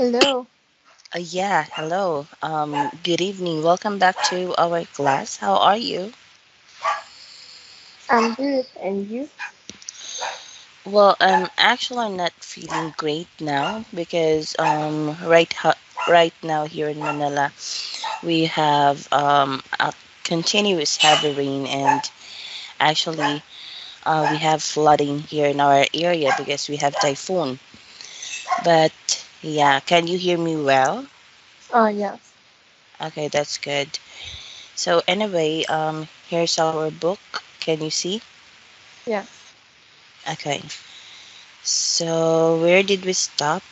Hello, Yeah, hello. Good evening. Welcome back to our class. How are you? I'm good, and you? Well, I'm actually not feeling great now because right now here in Manila we have a continuous heavy rain, and actually we have flooding here in our area because we have typhoon. But yeah, can you hear me well? Oh, yes, Okay, that's good. So anyway, here's our book. Can you see? yes, Okay. So, where did we stop?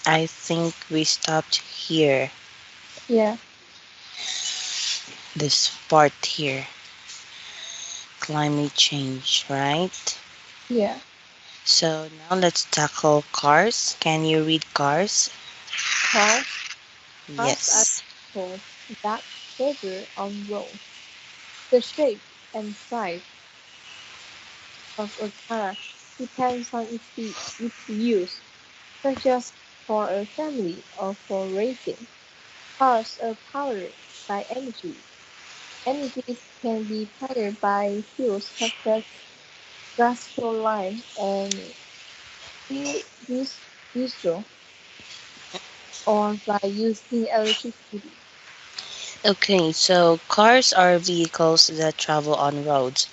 I think we stopped here, yeah, this part here, climate change, right? yeah. So, now let's tackle cars. Can you read cars? Cars, cars are Yes. vehicles that travel on roads. The shape and size of a car depends on its use, such as for a family or for racing. Cars are powered by energy. Energies can be powered by fuels such as gasoline and di- diesel, or by using electricity. Okay, so cars are vehicles that travel on roads.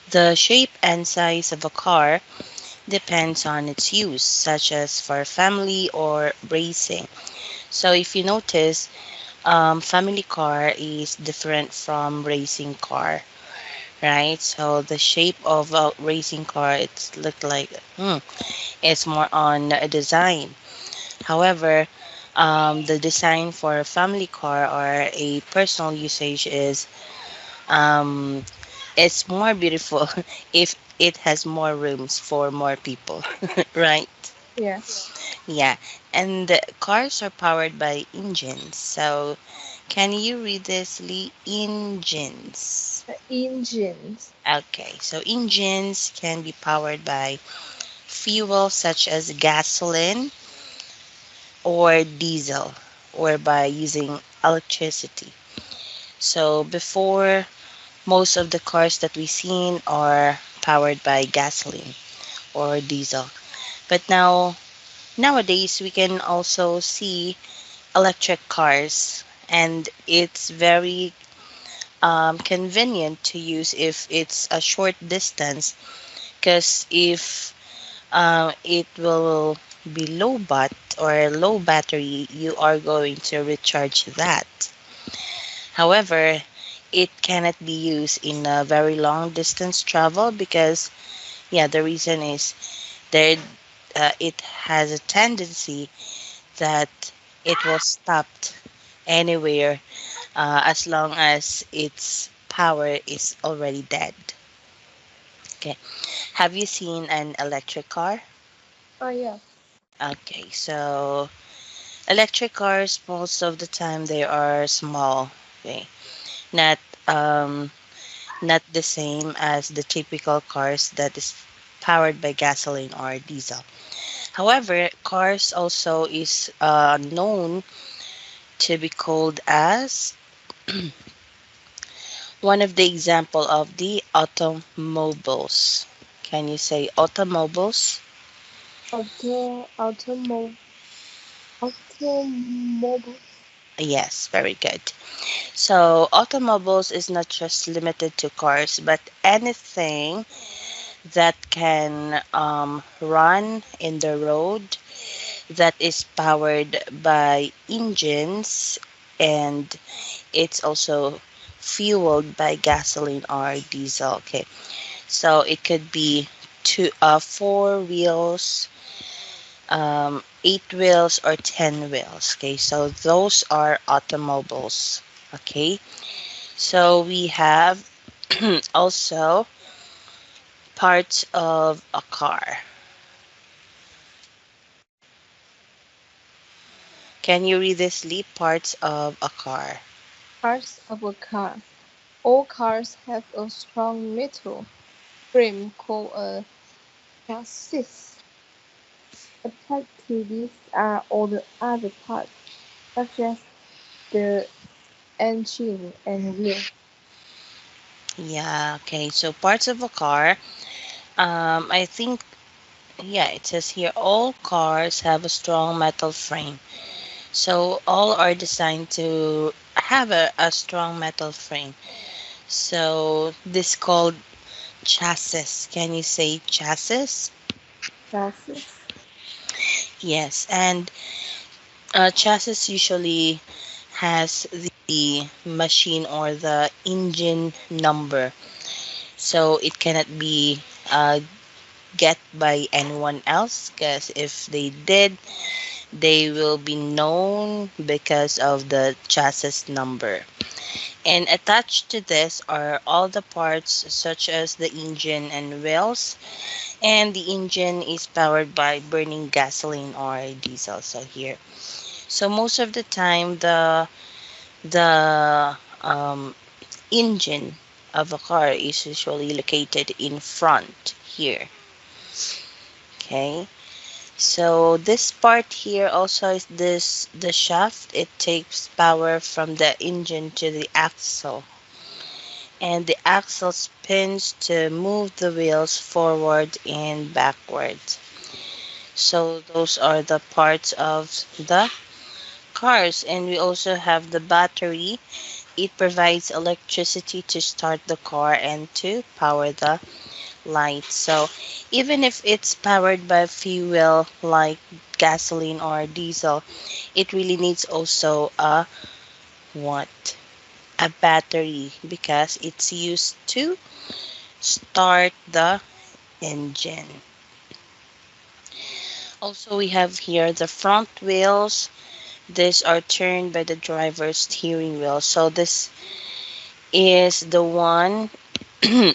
The shape and size of a car depends on its use, such as for family or racing. So, if you notice, family car is different from racing car, right? So the shape of a racing car, it's look like it's more on a design. However, the design for a family car or a personal usage is um, it's more beautiful if it has more rooms for more people, right? Yeah, Yeah, and the cars are powered by engines. So, can you read this, Lee? Engines. engines. Okay, so engines can be powered by fuel such as gasoline or diesel or by using electricity. So before, most of the cars that we've seen are powered by gasoline or diesel. But nowadays we can also see electric cars, and it's very convenient to use if it's a short distance, because if it will be low or low battery, you are going to recharge that. However, it cannot be used in a very long distance travel because, yeah, the reason is there it has a tendency that it was stopped anywhere as long as its power is already dead. Okay. Have you seen an electric car? Oh, yes. Okay, so electric cars, most of the time they are small. Okay, not um, not the same as the typical cars that is powered by gasoline or diesel. However, cars also is known to be called as one of the example of the automobiles. Can you say automobiles? Auto, automobile. Yes, very good. So automobiles is not just limited to cars, but anything that can run in the road that is powered by engines, and it's also fueled by gasoline or diesel. Okay, so it could be four wheels, 8 wheels, or 10 wheels. Okay, so those are automobiles. Okay, so we have also parts of a car. Can you read this, Lee? Parts of a car. Parts of a car. All cars have a strong metal frame called a chassis. Attached to these are all the other parts, such as the engine and wheel. Yeah, okay. So parts of a car, I think, yeah, it says here all cars have a strong metal frame. So all are designed to have a strong metal frame. So this called chassis. Can you say chassis? Chassis. Yes, and chassis usually has the machine or the engine number, so it cannot be get by anyone else, because if they did, they will be known because of the chassis number. And attached to this are all the parts such as the engine and wheels. And the engine is powered by burning gasoline or diesel. So here, so most of the time, the engine of a car is usually located in front here. Okay. So this part here also is this the shaft. It takes power from the engine to the axle, and the axle spins to move the wheels forward and backwards. So those are the parts of the cars. And we also have the battery. It provides electricity to start the car and to power the lights. So even if it's powered by fuel like gasoline or diesel, it really needs also a what? A battery, because it's used to start the engine. Also, we have here the front wheels. These are turned by the driver's steering wheel. So this is the one who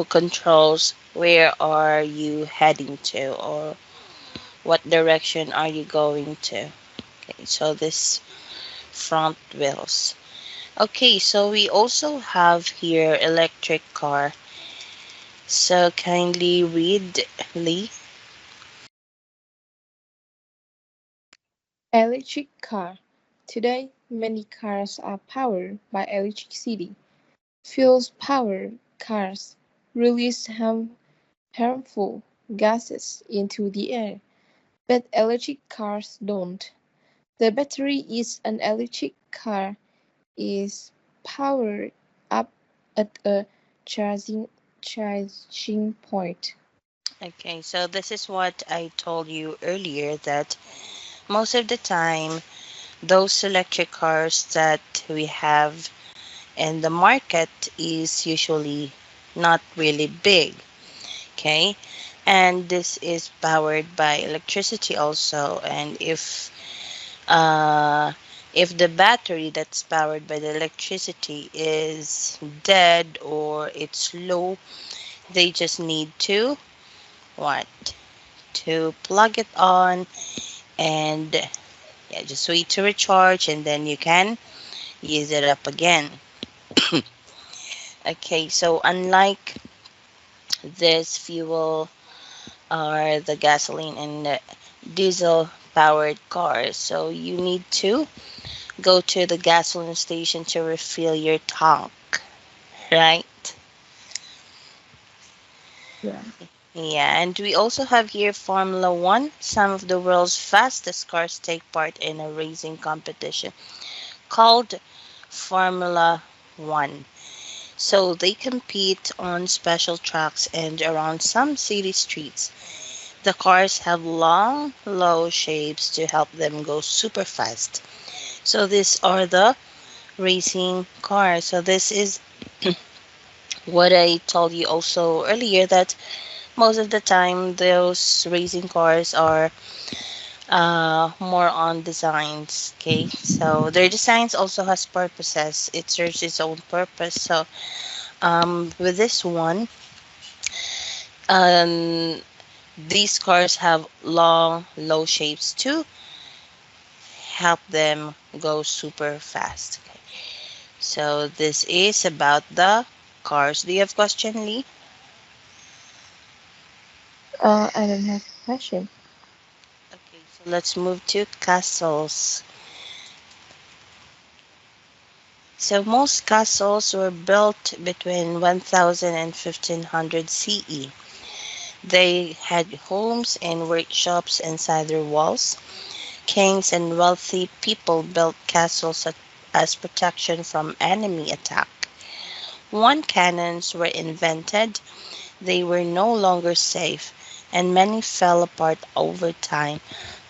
controls where are you heading to, or what direction are you going to. Okay, so this front wheels. Okay, so we also have here electric car. So kindly read, Lee. Electric car. Today, many cars are powered by electricity. Fuel-powered cars release harmful gases into the air, but electric cars don't. The battery in an electric car is powered up at a charging point. Okay, so this is what I told you earlier, that most of the time, those electric cars that we have in the market is usually not really big. Okay, and this is powered by electricity also. And uh, if the battery that's powered by the electricity is dead or it's low, they just need to what? To plug it on, and yeah, just wait to recharge, and then you can use it up again. Okay, so unlike this fuel or the gasoline and the diesel powered cars, so you need to go to the gasoline station to refill your tank, right? Yeah. Yeah, and we also have here Formula One. Some of the world's fastest cars take part in a racing competition called Formula One. So they compete on special tracks and around some city streets. The cars have long, low shapes to help them go super fast. So these are the racing cars. So this is what I told you also earlier, that most of the time those racing cars are more on designs. Okay, so their designs also has purposes. It serves its own purpose. So with this one, um, these cars have long, low shapes to help them go super fast. Okay. So this is about the cars. Do you have question, Lee? I don't have a question. Okay, so let's move to castles. So most castles were built between 1000 and 1500 CE. They had homes and workshops inside their walls. Kings and wealthy people built castles as protection from enemy attack. When cannons were invented, they were no longer safe, and many fell apart over time,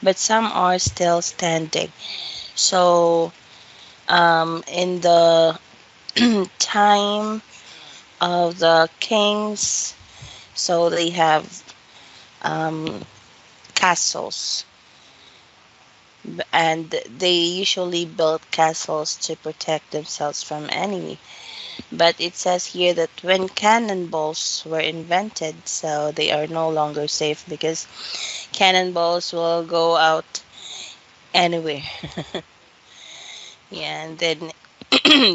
but some are still standing. So, in the time of the kings, so they have um, castles, and they usually built castles to protect themselves from enemy. But it says here that when cannonballs were invented, so they are no longer safe because cannonballs will go out anywhere. Yeah, and then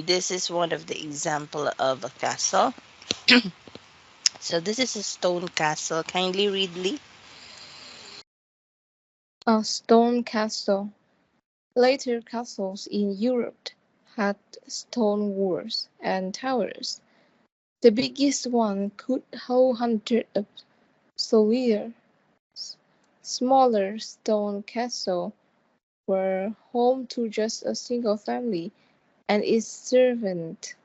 this is one of the example of a castle. So this is a stone castle. Kindly read, Lee. A stone castle. Later castles in Europe had stone walls and towers. The biggest one could hold hundreds of soldiers. Smaller stone castles were home to just a single family and its servant.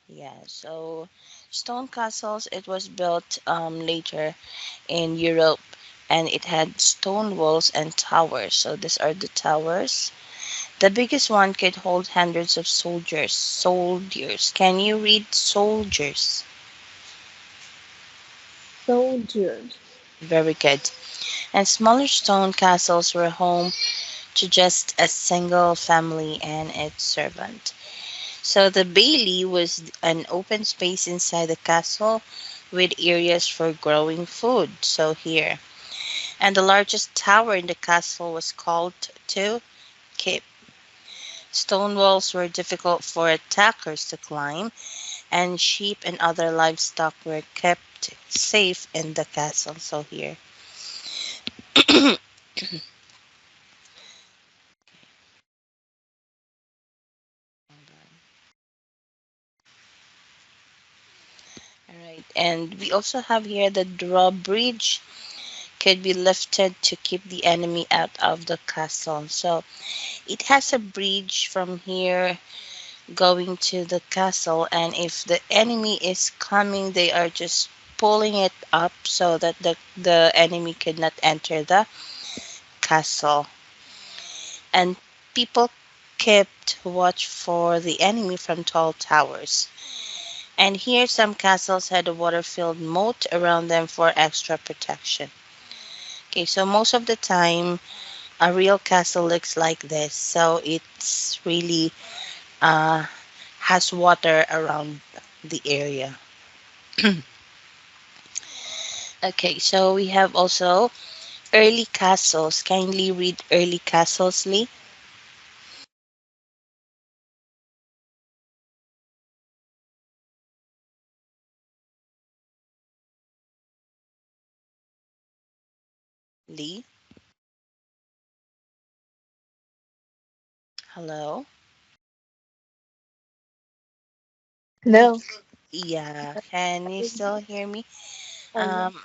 Yeah, so stone castles, it was built later in Europe, and it had stone walls and towers. So these are the towers. The biggest one could hold hundreds of soldiers. Soldiers. Can you read soldiers? Soldiers. Very good. And smaller stone castles were home to just a single family and its servant. So the bailey was an open space inside the castle with areas for growing food. So here. And the largest tower in the castle was called to keep. Stone walls were difficult for attackers to climb, and sheep and other livestock were kept safe in the castle. So here. All right, and we also have here the drawbridge could be lifted to keep the enemy out of the castle. So it has a bridge from here going to the castle, and if the enemy is coming, they are just pulling it up so that the enemy could not enter the castle. And people kept watch for the enemy from tall towers. And here some castles had a water-filled moat around them for extra protection. Okay, so most of the time a real castle looks like this. So it's really uh, has water around the area. Okay, so we have also early castles. Kindly read early castles, Lee. Lee, hello. No, Yeah, can you still hear me? yeah. Um,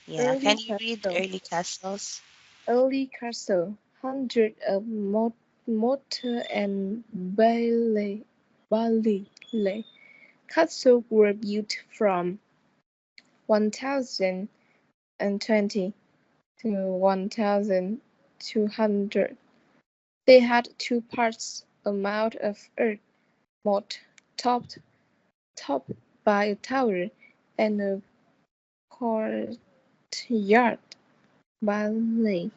yeah, Early can you read castle. early castles? Early castle. Hundreds of mortar and bailey castles were built from 1020 to 1200. They had two parts: a mound of earth, moat, topped topped by a tower, and a courtyard, bailey.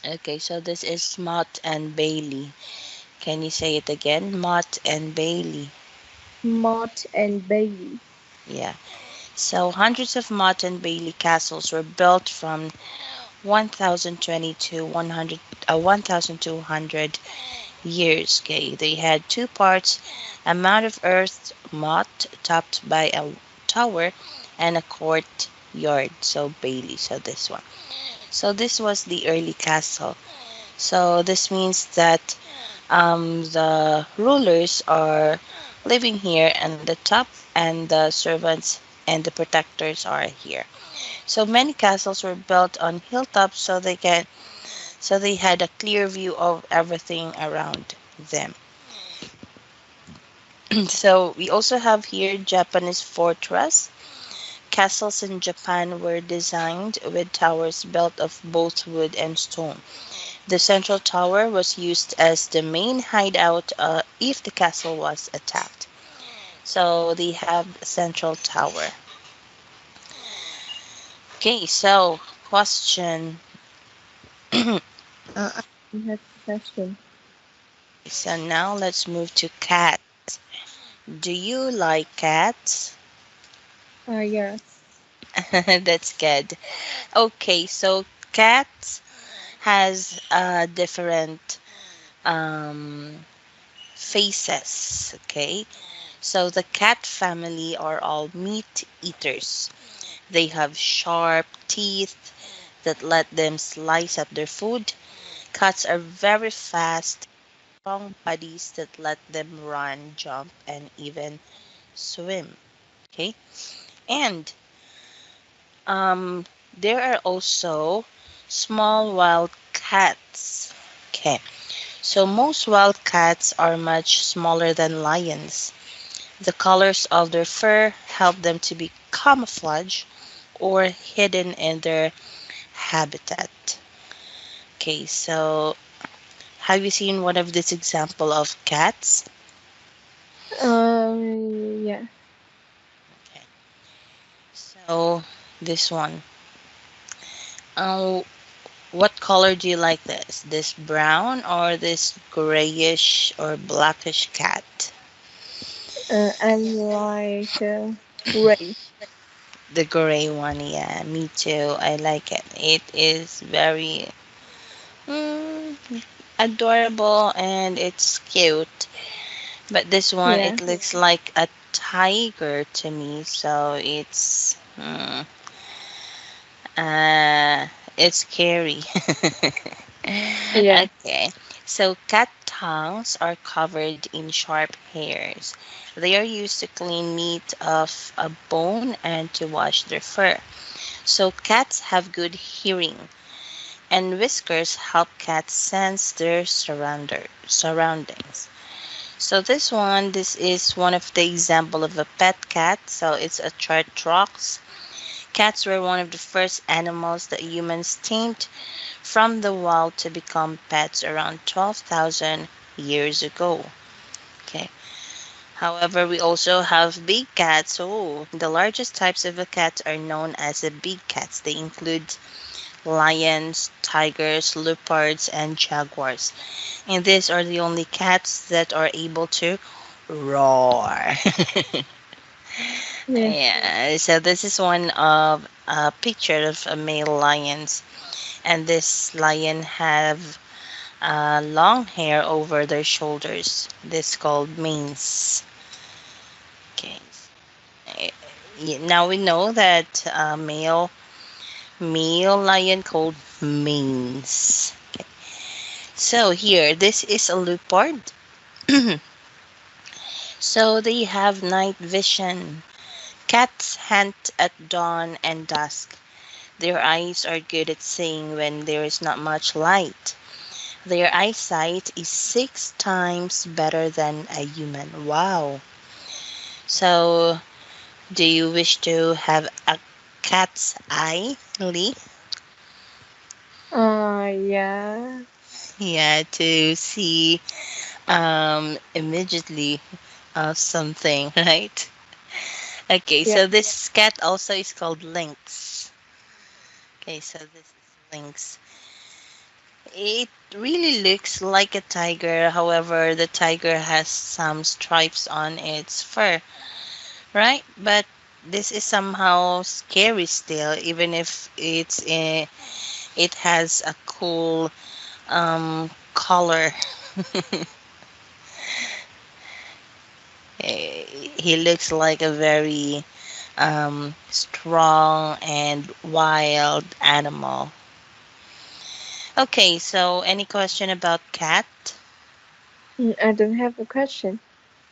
Okay, so this is Mott and Bailey. Can you say it again? Mott and Bailey. Moat and bailey. Yeah. So hundreds of Mott and Bailey castles were built from 1020 to 1200 years. Okay, they had two parts: a mound of earth motte tower, and a courtyard. So Bailey. So this one. So this was the early castle. So this means that the rulers are living here and the top, and the servants and the protectors are here. So many castles were built on hilltops so they had a clear view of everything around them. So we also have here Japanese fortress. Castles in Japan were designed with towers built of both wood and stone. The central tower was used as the main hideout if the castle was attacked. So they have central tower. Okay, so question. I have a question. So now let's move to cat. Do you like cats? Yes. That's good. Okay, so cats has different um, faces. Okay, so the cat family are all meat eaters. They have sharp teeth that let them slice up their food. Cats are very fast, strong bodies that let them run, jump, and even swim. Okay, and um, there are also small wild cats. Okay, so most wild cats are much smaller than lions. The colors of their fur help them to be camouflage or hidden in their habitat. Okay, so have you seen one of this example of cats? Yeah. Okay, so this one. Uh, what color do you like this? This brown or this grayish or blackish cat? I like gray. The gray one, yeah, me too. I like it. It is very mm, adorable and it's cute. But this one, Yeah. it looks like a tiger to me, so uh, it's scary. Yeah. Okay, so cat tongues are covered in sharp hairs. They are used to clean meat off a bone and to wash their fur. So cats have good hearing, and whiskers help cats sense their surroundings. So this is one of the example of a pet cat. So it's a Chartrox. Cats were one of the first animals that humans tamed from the wild to become pets around 12,000 years ago. Okay. However, we also have big cats. Oh, the largest types of a cat are known as the big cats. They include lions, tigers, leopards, and jaguars. And these are the only cats that are able to roar. Yeah. Yeah, so this is one of a picture of a male lions, and this lion have long hair over their shoulders. This called manes. Okay. Now we know that male lion called manes. Okay. So here, this is a leopard. So they have night vision. Cats hunt at dawn and dusk. Their eyes are good at seeing when there is not much light. Their eyesight is 6 times better than a human. Wow. So, do you wish to have a cat's eye, Lee? Yeah. Yeah, to see immediately something, right? Okay, Yeah. so this cat also is called lynx. Okay, so this is lynx. It really looks like a tiger, however, the tiger has some stripes on its fur, right? But this is somehow scary still, even if it has a cool color. He looks like a very strong and wild animal. Okay, so any question about cat? I don't have a question.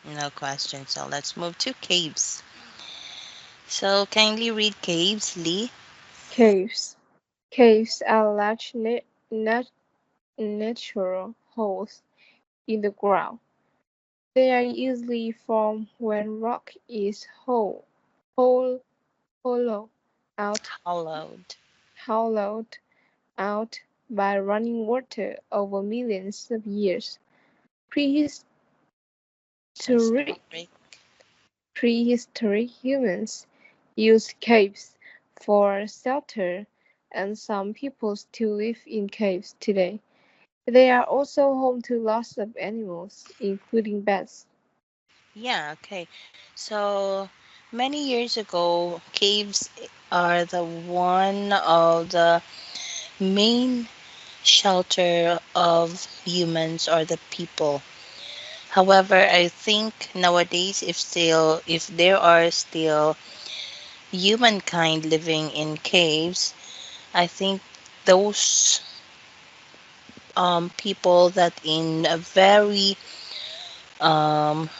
No question. So let's move to caves. So kindly read caves, Lee. Caves. Caves are large natural holes in the ground. They are usually formed when rock is hol- hollow out, Hollowed. hollowed out by running water over millions of years. Prehistoric Historic. prehistoric humans used caves for shelter, and some people still live in caves today. They are also home to lots of animals, including bats. Yeah, okay. So many years ago, caves are the one of the main shelter of humans or the people. However, I think nowadays if there are still humankind living in caves, I think those people that in a very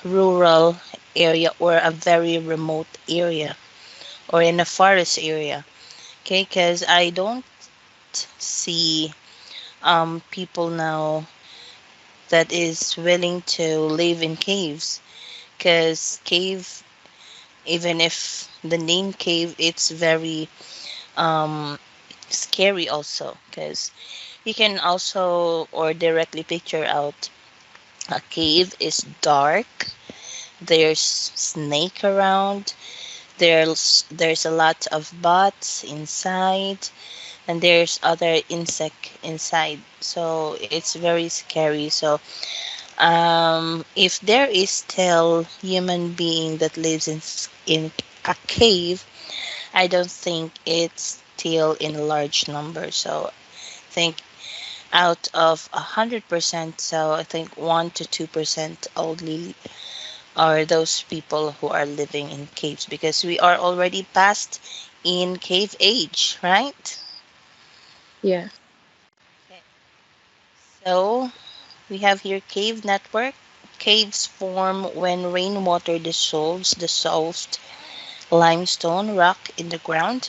rural area or a very remote area or in a forest area. Okay, because I don't see people now that is willing to live in caves. Because cave, even if the name cave, it's very um, scary also. Because you can also or directly picture out a cave is dark. There's snake around. There's a lot of bats inside, and there's other insect inside. So it's very scary. So if there is still human being that lives in a cave, I don't think it's still in a large number. So I think out of 100%, so I think 1 to 2% only are those people who are living in caves because we are already past in cave age, right? Yeah, Okay. So we have here cave network. Caves form when rainwater dissolves the soft limestone rock in the ground,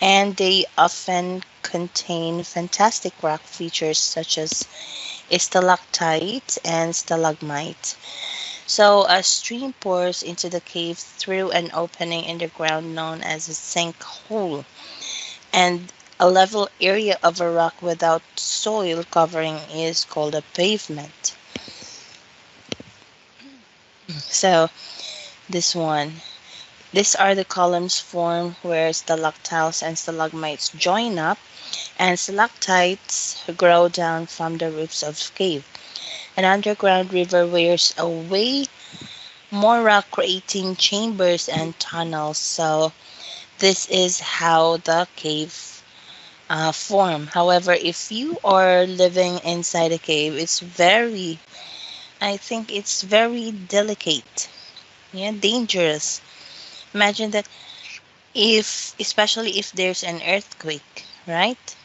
and they often contain fantastic rock features such as stalactite and stalagmite. So a stream pours into the cave through an opening in the ground known as a sinkhole, and a level area of a rock without soil covering is called a pavement. So this one, these are the columns formed where stalactites and stalagmites join up, and stalactites grow down from the roofs of cave. An underground river wears away more rock, creating chambers and tunnels. So this is how the cave form. However, if you are living inside a cave, I think it's very delicate, yeah, dangerous. Imagine that especially if there's an earthquake, right?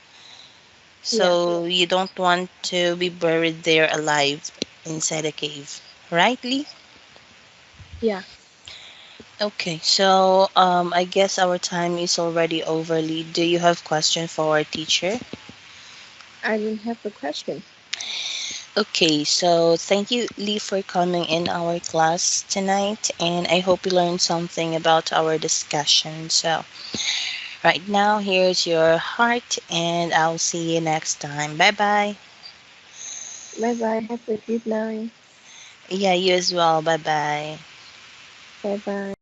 yeah, So you don't want to be buried there alive inside a cave, right, Lee? yeah. Okay, so I guess our time is already over, Lee. Do you have question for our teacher? I don't have a question. Okay, so thank you, Lee, for coming in our class tonight, and I hope you learned something about our discussion. So, right now, here's your heart, and I'll see you next time. Bye bye. Bye bye. Have a good night. Yeah, you as well. Bye bye. Bye bye.